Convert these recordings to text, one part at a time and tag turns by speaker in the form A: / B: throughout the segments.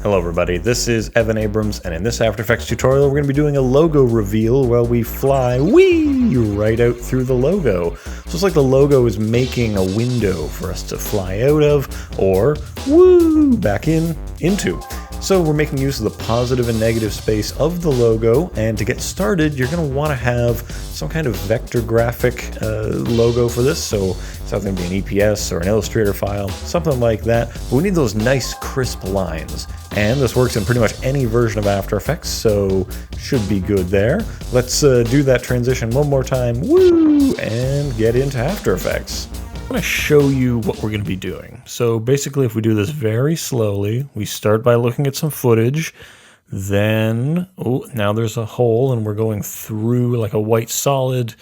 A: Hello everybody, this is Evan Abrams, and in this After Effects tutorial we're going to be doing a logo reveal while we fly right out through the logo. So it's like the logo is making a window for us to fly out of, or back into. So we're making use of the positive and negative space of the logo, and to get started you're going to want to have some kind of vector graphic logo for this. So it's either going to be an EPS or an Illustrator file, something like that. But we need those nice crisp lines, and this works in pretty much any version of After Effects, so should be good there. Let's do that transition one more time, and get into After Effects. I'm going to show you what we're going to be doing. So basically, if we do this very slowly, we start by looking at some footage, then, now there's a hole and we're going through like a white solid,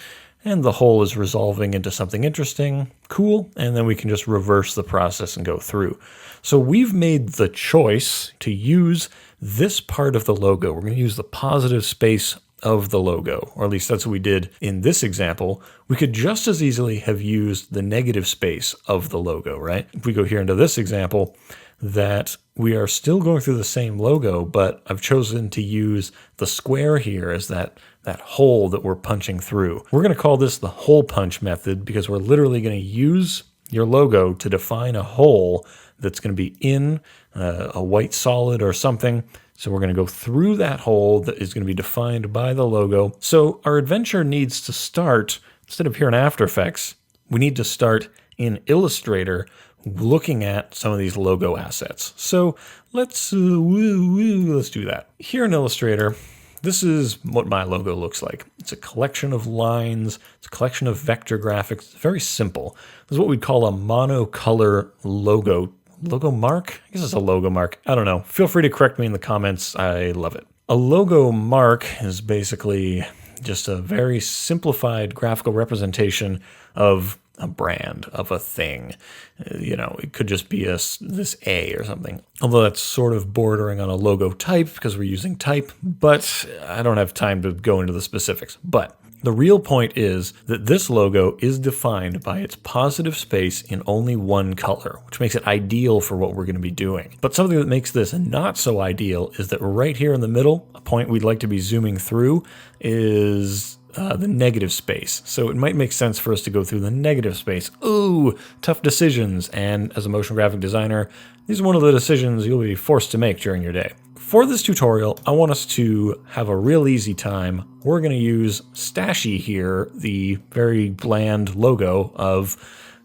A: and the hole is resolving into something interesting, cool, and then we can just reverse the process and go through. So we've made the choice to use this part of the logo. We're going to use the positive space of the logo, or at least that's what we did in this example. We could just as easily have used the negative space of the logo, right? If we go here into this example, that we are still going through the same logo, but I've chosen to use the square here as that hole that we're punching through. We're going to call this the hole punch method because we're literally going to use your logo to define a hole that's going to be in a white solid or something. So we're going to go through that hole that is going to be defined by the logo. So our adventure needs to start, instead of here in After Effects, we need to start in Illustrator looking at some of these logo assets. So let's do that. Here in Illustrator, this is what my logo looks like. It's a collection of lines. It's a collection of vector graphics. It's very simple. This is what we'd call a monocolor logo. Logo mark? I guess it's a logo mark. I don't know. Feel free to correct me in the comments. I love it. A logo mark is basically just a very simplified graphical representation of a brand, of a thing. It could just be this A or something. Although that's sort of bordering on a logo type because we're using type, but I don't have time to go into the specifics. But the real point is that this logo is defined by its positive space in only one color, which makes it ideal for what we're going to be doing. But something that makes this not so ideal is that right here in the middle, a point we'd like to be zooming through is the negative space. So it might make sense for us to go through the negative space. Ooh, tough decisions. And as a motion graphic designer, these are one of the decisions you'll be forced to make during your day. For this tutorial, I want us to have a real easy time. We're going to use Stashy here, the very bland logo of,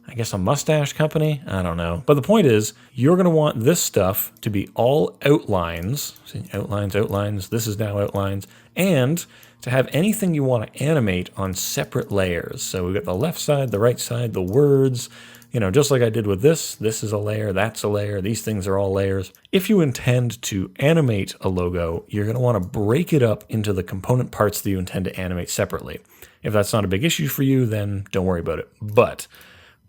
A: I guess, a mustache company? I don't know. But the point is, you're going to want this stuff to be all outlines. See, outlines. This is now outlines. And to have anything you want to animate on separate layers. So we've got the left side, the right side, the words. Just like I did with this is a layer, that's a layer, these things are all layers. If you intend to animate a logo, you're going to want to break it up into the component parts that you intend to animate separately. If that's not a big issue for you, then don't worry about it. But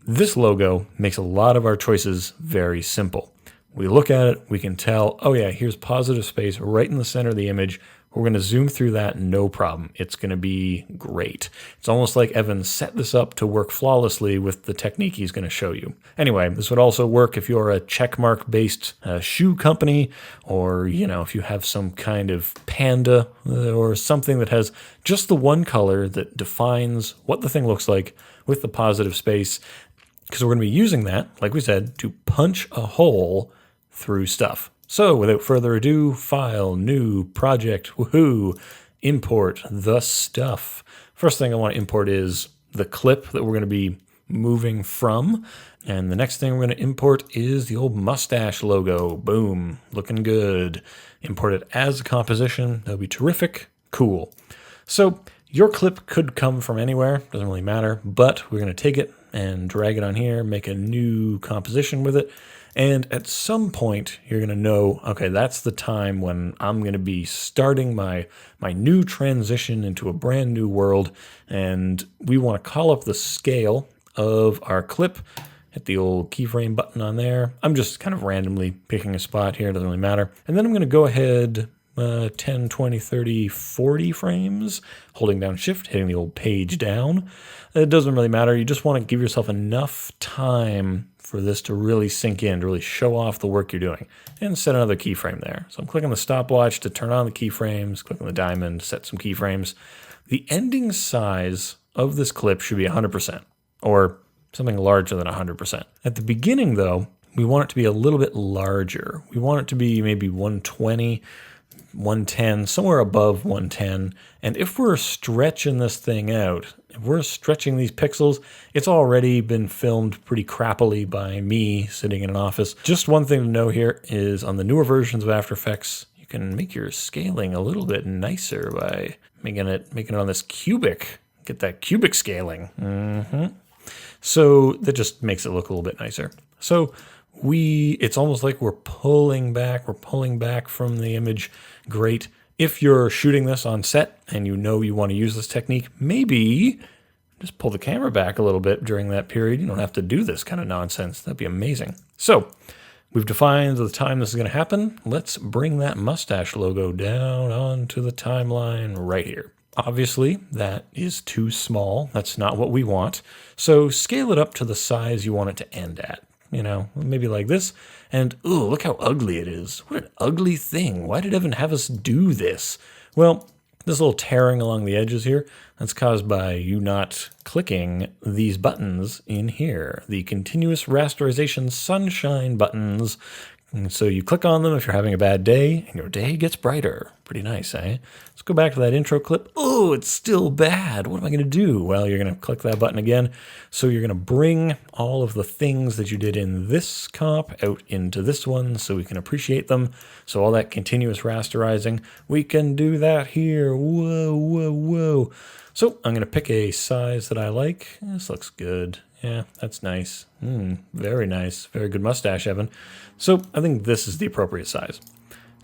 A: this logo makes a lot of our choices very simple. We look at it, we can tell, oh yeah, here's positive space right in the center of the image. We're going to zoom through that, no problem. It's going to be great. It's almost like Evan set this up to work flawlessly with the technique he's going to show you. Anyway, this would also work if you're a checkmark-based shoe company, or, if you have some kind of panda or something that has just the one color that defines what the thing looks like with the positive space, because we're going to be using that, like we said, to punch a hole through stuff. So without further ado, file, new, project, import the stuff. First thing I want to import is the clip that we're going to be moving from. And the next thing we're going to import is the old mustache logo. Boom, looking good. Import it as a composition. That'll be terrific. Cool. So your clip could come from anywhere, doesn't really matter, but we're going to take it and drag it on here, make a new composition with it. And at some point, you're going to know, okay, that's the time when I'm going to be starting my new transition into a brand new world. And we want to call up the scale of our clip. Hit the old keyframe button on there. I'm just kind of randomly picking a spot here. It doesn't really matter. And then I'm going to go ahead 10, 20, 30, 40 frames, holding down shift, hitting the old page down. It doesn't really matter. You just want to give yourself enough time for this to really sink in, to really show off the work you're doing. And set another keyframe there. So I'm clicking the stopwatch to turn on the keyframes, clicking the diamond, set some keyframes. The ending size of this clip should be 100%, or something larger than 100%. At the beginning, though, we want it to be a little bit larger. We want it to be maybe 120, 110, somewhere above 110. And if we're stretching this thing out, if we're stretching these pixels, it's already been filmed pretty crappily by me sitting in an office. Just one thing to know here is on the newer versions of After Effects, you can make your scaling a little bit nicer by making it on this cubic. Get that cubic scaling. So that just makes it look a little bit nicer. So it's almost like we're pulling back from the image. Great. If you're shooting this on set and you know you want to use this technique, maybe just pull the camera back a little bit during that period. You don't have to do this kind of nonsense. That'd be amazing. So we've defined the time this is going to happen. Let's bring that mustache logo down onto the timeline right here. Obviously, that is too small. That's not what we want. So scale it up to the size you want it to end at. You know, maybe like this. And, ooh, look how ugly it is. What an ugly thing. Why did Evan have us do this? Well, this little tearing along the edges here, that's caused by you not clicking these buttons in here. The continuous rasterization sunshine buttons. And so you click on them if you're having a bad day, and your day gets brighter. Pretty nice, eh? Let's go back to that intro clip. Oh, it's still bad. What am I going to do? Well, you're going to click that button again. So you're going to bring all of the things that you did in this comp out into this one so we can appreciate them. So all that continuous rasterizing, we can do that here. Whoa, whoa, whoa. So I'm going to pick a size that I like. This looks good. Yeah, that's nice. Very nice. Very good mustache, Evan. So I think this is the appropriate size.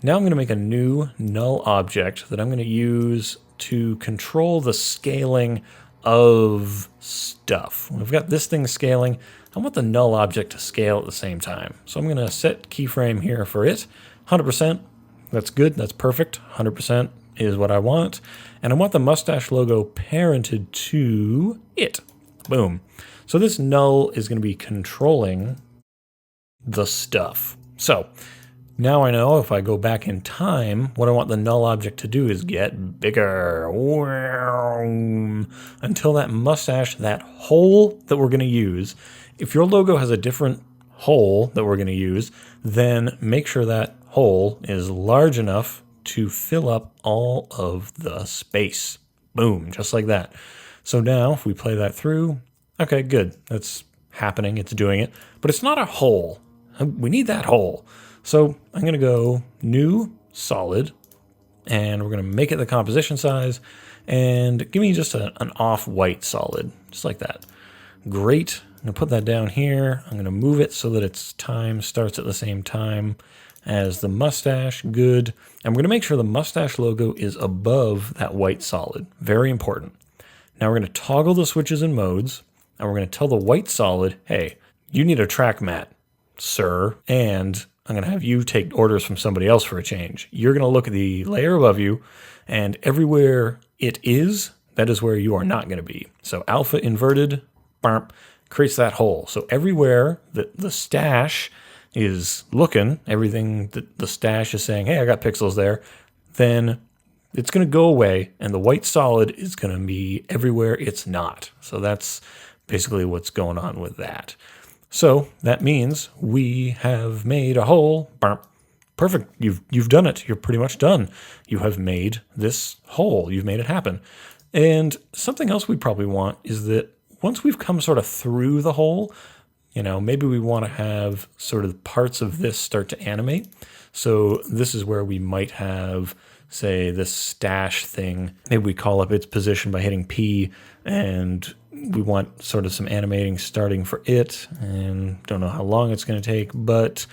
A: Now I'm going to make a new null object that I'm going to use to control the scaling of stuff. When I've got this thing scaling, I want the null object to scale at the same time. So I'm going to set keyframe here for it. 100%. That's good. That's perfect. 100% is what I want. And I want the mustache logo parented to it. Boom. So this null is going to be controlling the stuff. So now I know if I go back in time, what I want the null object to do is get bigger. Until that mustache, that hole that we're going to use, if your logo has a different hole that we're going to use, then make sure that hole is large enough to fill up all of the space. Boom, just like that. So now if we play that through, okay, good. That's happening. It's doing it. But it's not a hole. We need that hole. So I'm going to go new solid, and we're going to make it the composition size, and give me just an off-white solid, just like that. Great. I'm going to put that down here. I'm going to move it so that its time starts at the same time as the mustache. Good. And we're going to make sure the mustache logo is above that white solid. Very important. Now we're going to toggle the switches and modes, and we're going to tell the white solid, hey, you need a track mat, sir, and I'm going to have you take orders from somebody else for a change. You're going to look at the layer above you, and everywhere it is, that is where you are not going to be. So alpha inverted, creates that hole. So everywhere that the stash is looking, everything that the stash is saying, hey, I got pixels there, then it's going to go away, and the white solid is going to be everywhere it's not. So that's basically what's going on with that. So that means we have made a hole. Perfect. You've done it. You're pretty much done. You have made this hole. You've made it happen. And something else we probably want is that once we've come sort of through the hole, maybe we want to have sort of parts of this start to animate. So this is where we might have, say, this stash thing. Maybe we call up its position by hitting P, and we want sort of some animating starting for it, and don't know how long it's going to take, but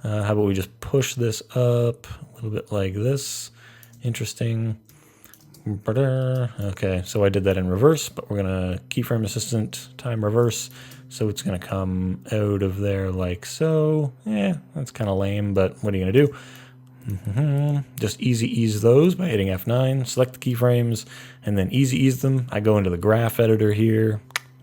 A: how about we just push this up a little bit like this. Interesting. Okay, so I did that in reverse, but we're going to keyframe assistant time reverse, so it's going to come out of there like so. Yeah, that's kind of lame, but what are you going to do? Just easy ease those by hitting F9, select the keyframes, and then easy ease them. I go into the graph editor here,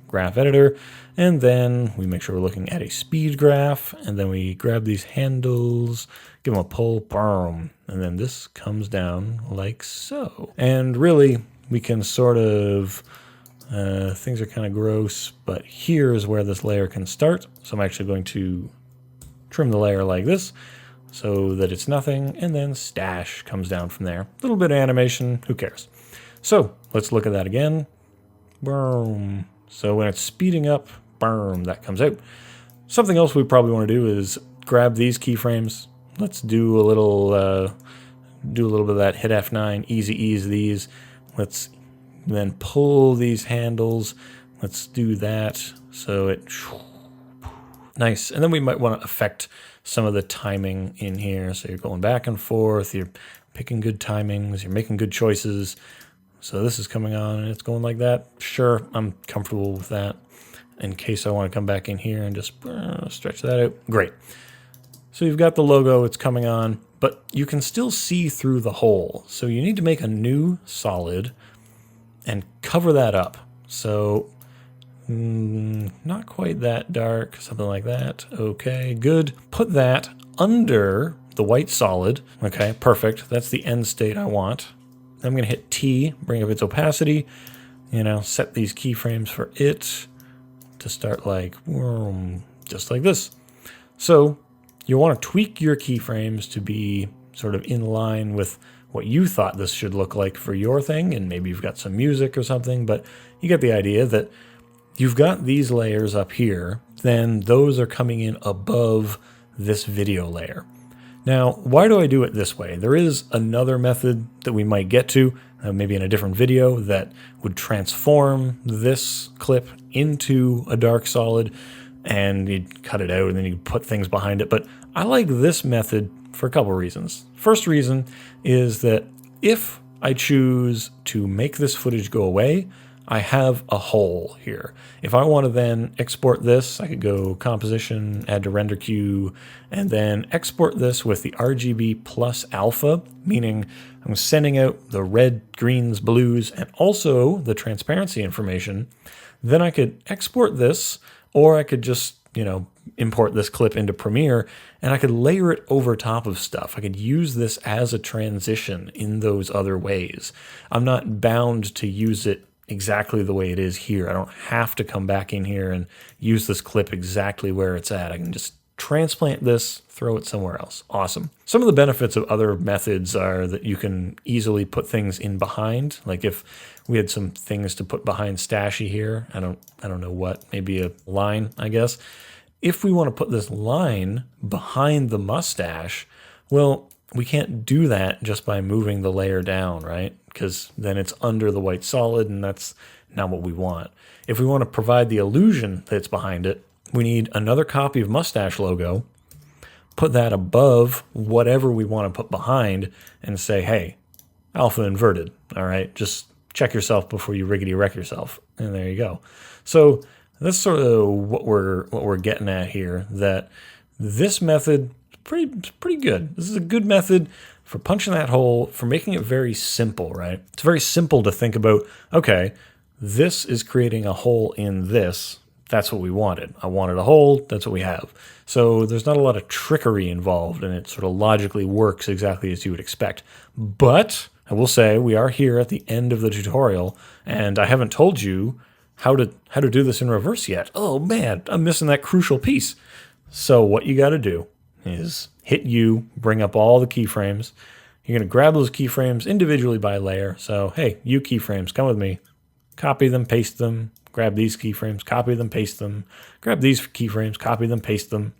A: graph editor, and then we make sure we're looking at a speed graph, and then we grab these handles, give them a pull, boom, and then this comes down like so. And really, we can sort of, things are kind of gross, but here is where this layer can start. So I'm actually going to trim the layer like this so that it's nothing, and then stash comes down from there. A little bit of animation, who cares? So let's look at that again. Boom. So when it's speeding up, boom, that comes out. Something else we probably want to do is grab these keyframes. Let's do a little bit of that, hit F9, easy ease these. Let's then pull these handles. Let's do that so it, nice. And then we might want to affect some of the timing in here. So you're going back and forth, you're picking good timings, you're making good choices. So this is coming on and it's going like that. Sure, I'm comfortable with that. In case I want to come back in here and just stretch that out. Great. So you've got the logo, it's coming on, but you can still see through the hole. So you need to make a new solid and cover that up. So not quite that dark, something like that. Okay, good. Put that under the white solid. Okay, perfect. That's the end state I want. I'm going to hit T, bring up its opacity, set these keyframes for it to start like, just like this. So you want to tweak your keyframes to be sort of in line with what you thought this should look like for your thing, and maybe you've got some music or something, but you get the idea that you've got these layers up here, then those are coming in above this video layer. Now, why do I do it this way? There is another method that we might get to, maybe in a different video, that would transform this clip into a dark solid, and you'd cut it out and then you'd put things behind it. But I like this method for a couple reasons. First reason is that if I choose to make this footage go away, I have a hole here. If I want to then export this, I could go composition, add to render queue, and then export this with the RGB plus alpha, meaning I'm sending out the red, greens, blues, and also the transparency information. Then I could export this, or I could just, import this clip into Premiere, and I could layer it over top of stuff. I could use this as a transition in those other ways. I'm not bound to use it exactly the way it is here. I don't have to come back in here and use this clip exactly where it's at. I can just transplant this, throw it somewhere else. Awesome. Some of the benefits of other methods are that you can easily put things in behind. Like if we had some things to put behind Stashy here, I don't know what, maybe a line, I guess. If we want to put this line behind the mustache, well, we can't do that just by moving the layer down, right? Because then it's under the white solid, and that's not what we want. If we want to provide the illusion that's behind it, we need another copy of mustache logo, put that above whatever we want to put behind, and say, hey, alpha inverted, all right? Just check yourself before you riggedy wreck yourself. And there you go. So that's sort of what we're getting at here, that this method is pretty good. This is a good method for punching that hole, for making it very simple, right? It's very simple to think about, okay, this is creating a hole in this. That's what we wanted. I wanted a hole, that's what we have. So there's not a lot of trickery involved, and it sort of logically works exactly as you would expect. But I will say we are here at the end of the tutorial, and I haven't told you how to do this in reverse yet. Oh man, I'm missing that crucial piece. So what you got to do is hit U, bring up all the keyframes. You're going to grab those keyframes individually by layer. So hey, U keyframes, come with me. Copy them, paste them. Grab these keyframes, copy them, paste them. Grab these keyframes, copy them, paste them.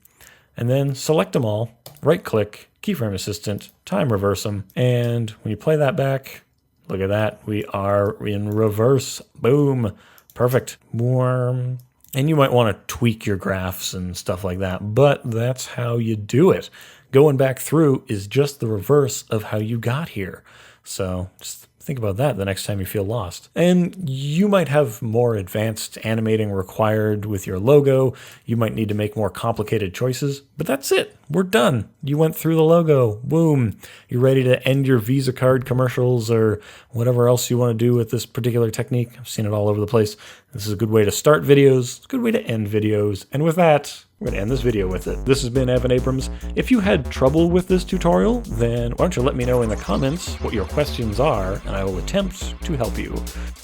A: And then select them all, right click, keyframe assistant, time reverse them. And when you play that back, look at that, we are in reverse. Boom. Perfect. Warm. And you might want to tweak your graphs and stuff like that, but that's how you do it. Going back through is just the reverse of how you got here. So just Think about that the next time you feel lost. And you might have more advanced animating required with your logo. You might need to make more complicated choices, but that's it. We're done. You went through the logo. Boom. You're ready to end your Visa card commercials or whatever else you want to do with this particular technique. I've seen it all over the place. This is a good way to start videos. It's a good way to end videos. And with that, I'm going to end this video with it. This has been Evan Abrams. If you had trouble with this tutorial, then why don't you let me know in the comments what your questions are, and I will attempt to help you.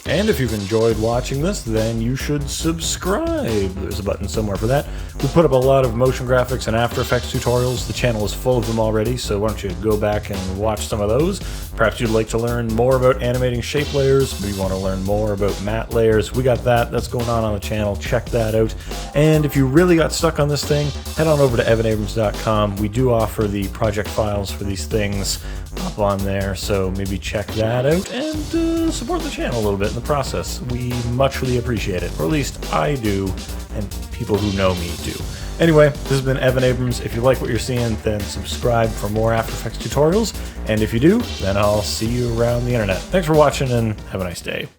A: And if you've enjoyed watching this, then you should subscribe. There's a button somewhere for that. We put up a lot of motion graphics and After Effects tutorials. The channel is full of them already, so why don't you go back and watch some of those. Perhaps you'd like to learn more about animating shape layers. Maybe you want to learn more about matte layers. We got that. That's going on the channel. Check that out. And if you really got stuck on this thing, head on over to evanabrams.com. We do offer the project files for these things up on there, so maybe check that out and support the channel a little bit in the process. We muchly appreciate it, or at least I do, and people who know me do. Anyway, this has been Evan Abrams. If you like what you're seeing, then subscribe for more After Effects tutorials, and if you do, then I'll see you around the internet. Thanks for watching, and have a nice day.